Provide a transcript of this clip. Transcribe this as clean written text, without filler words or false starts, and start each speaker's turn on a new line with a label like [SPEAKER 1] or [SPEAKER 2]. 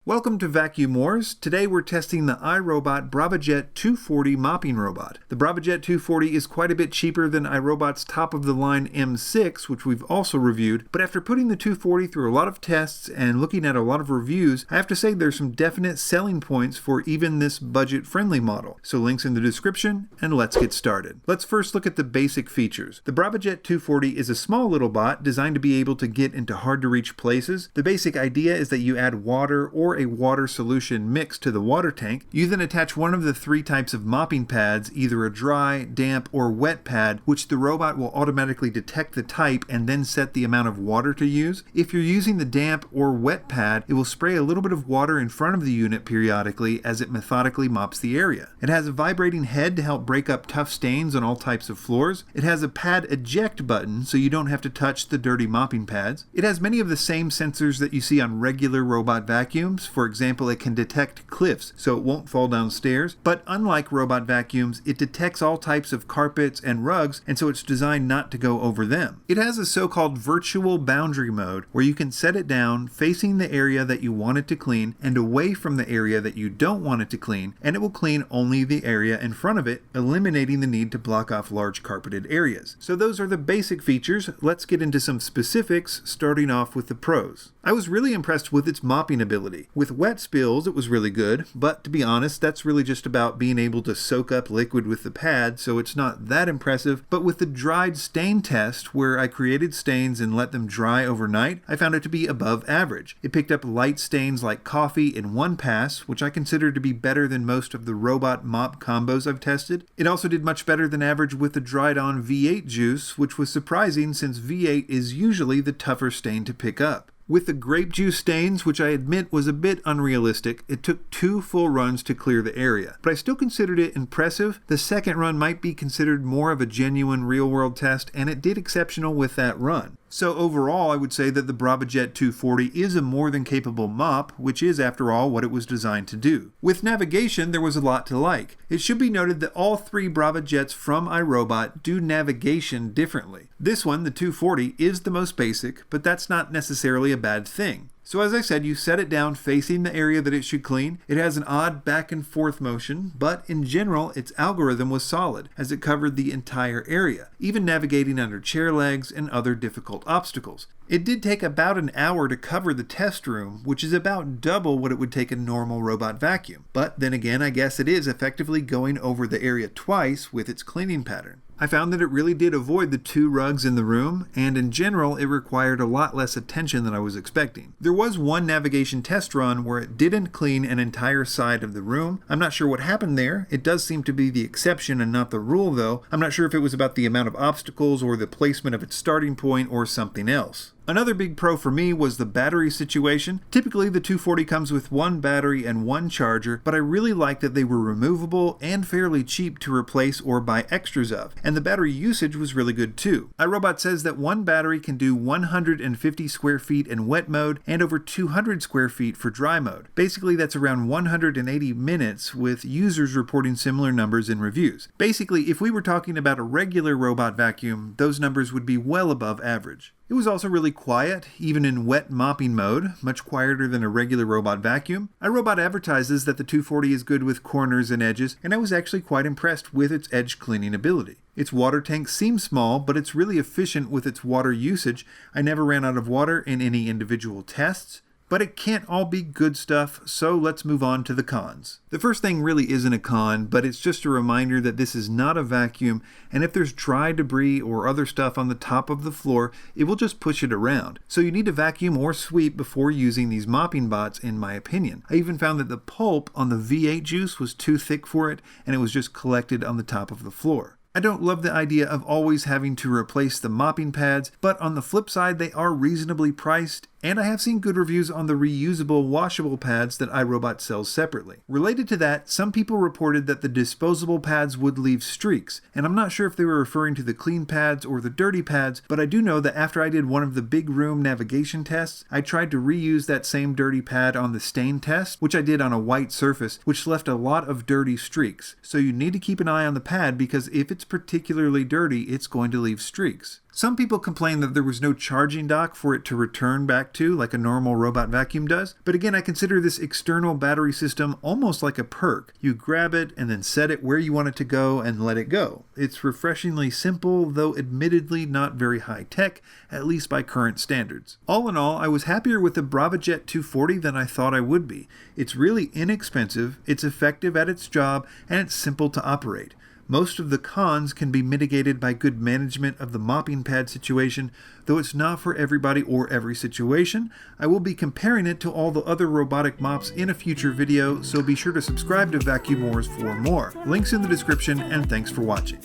[SPEAKER 1] Welcome to Vacuum Wars. Today we're testing the iRobot Braava 240 mopping robot. The Braava 240 is quite a bit cheaper than iRobot's top-of-the-line M6, which we've also reviewed, but after putting the 240 through a lot of tests and looking at a lot of reviews, I have to say there's some definite selling points for even this budget-friendly model. So links in the description, and let's get started. Let's first look at the basic features. The Braava 240 is a small little bot designed to be able to get into hard-to-reach places. The basic idea is that you add water or a water solution mix to the water tank. You then attach one of the three types of mopping pads, either a dry, damp, or wet pad, which the robot will automatically detect the type and then set the amount of water to use. If you're using the damp or wet pad, it will spray a little bit of water in front of the unit periodically as it methodically mops the area. It has a vibrating head to help break up tough stains on all types of floors. It has a pad eject button so you don't have to touch the dirty mopping pads. It has many of the same sensors that you see on regular robot vacuums. For example, it can detect cliffs so it won't fall downstairs, but unlike robot vacuums, it detects all types of carpets and rugs, and so it's designed not to go over them. It has a so-called virtual boundary mode where you can set it down facing the area that you want it to clean and away from the area that you don't want it to clean, and it will clean only the area in front of it, eliminating the need to block off large carpeted areas. So those are the basic features. Let's get into some specifics, starting off with the pros. I was really impressed with its mopping ability. With wet spills, it was really good, but to be honest, that's really just about being able to soak up liquid with the pad, so it's not that impressive. But with the dried stain test, where I created stains and let them dry overnight, I found it to be above average. It picked up light stains like coffee in one pass, which I consider to be better than most of the Robot Mop combos I've tested. It also did much better than average with the dried-on V8 juice, which was surprising since V8 is usually the tougher stain to pick up. With the grape juice stains, which I admit was a bit unrealistic, it took 2 full runs to clear the area. But I still considered it impressive. The second run might be considered more of a genuine real-world test, and it did exceptional with that run. So overall, I would say that the Braava 240 is a more than capable mop, which is, after all, what it was designed to do. With navigation, there was a lot to like. It should be noted that all 3 Braava jets from iRobot do navigation differently. This one, the 240, is the most basic, but that's not necessarily a bad thing. So as I said, you set it down facing the area that it should clean. It has an odd back and forth motion, but in general, its algorithm was solid, as it covered the entire area, even navigating under chair legs and other difficult obstacles. It did take about an hour to cover the test room, which is about double what it would take a normal robot vacuum. But then again, I guess it is effectively going over the area twice with its cleaning pattern. I found that it really did avoid the 2 rugs in the room, and in general, it required a lot less attention than I was expecting. There was one navigation test run where it didn't clean an entire side of the room. I'm not sure what happened there. It does seem to be the exception and not the rule, though. I'm not sure if it was about the amount of obstacles or the placement of its starting point or something else. Another big pro for me was the battery situation. Typically, the 240 comes with 1 battery and 1 charger, but I really liked that they were removable and fairly cheap to replace or buy extras of. And the battery usage was really good too. iRobot says that 1 battery can do 150 square feet in wet mode and over 200 square feet for dry mode. Basically, that's around 180 minutes, with users reporting similar numbers in reviews. Basically, if we were talking about a regular robot vacuum, those numbers would be well above average. It was also really quiet, even in wet mopping mode, much quieter than a regular robot vacuum. iRobot advertises that the 240 is good with corners and edges, and I was actually quite impressed with its edge cleaning ability. Its water tank seems small, but it's really efficient with its water usage. I never ran out of water in any individual tests. But it can't all be good stuff, so let's move on to the cons. The first thing really isn't a con, but it's just a reminder that this is not a vacuum, and if there's dry debris or other stuff on the top of the floor, it will just push it around. So you need to vacuum or sweep before using these mopping bots, in my opinion. I even found that the pulp on the V8 juice was too thick for it, and it was just collected on the top of the floor. I don't love the idea of always having to replace the mopping pads, but on the flip side, they are reasonably priced, and I have seen good reviews on the reusable washable pads that iRobot sells separately. Related to that, some people reported that the disposable pads would leave streaks, and I'm not sure if they were referring to the clean pads or the dirty pads, but I do know that after I did one of the big room navigation tests, I tried to reuse that same dirty pad on the stain test, which I did on a white surface, which left a lot of dirty streaks. So you need to keep an eye on the pad because if it's particularly dirty, it's going to leave streaks. Some people complain that there was no charging dock for it to return back to like a normal robot vacuum does, but again I consider this external battery system almost like a perk. You grab it and then set it where you want it to go and let it go. It's refreshingly simple, though admittedly not very high tech, at least by current standards. All in all, I was happier with the Braava Jet 240 than I thought I would be. It's really inexpensive, it's effective at its job, and it's simple to operate. Most of the cons can be mitigated by good management of the mopping pad situation, though it's not for everybody or every situation. I will be comparing it to all the other robotic mops in a future video, so be sure to subscribe to Vacuum Wars for more. Links in the description, and thanks for watching.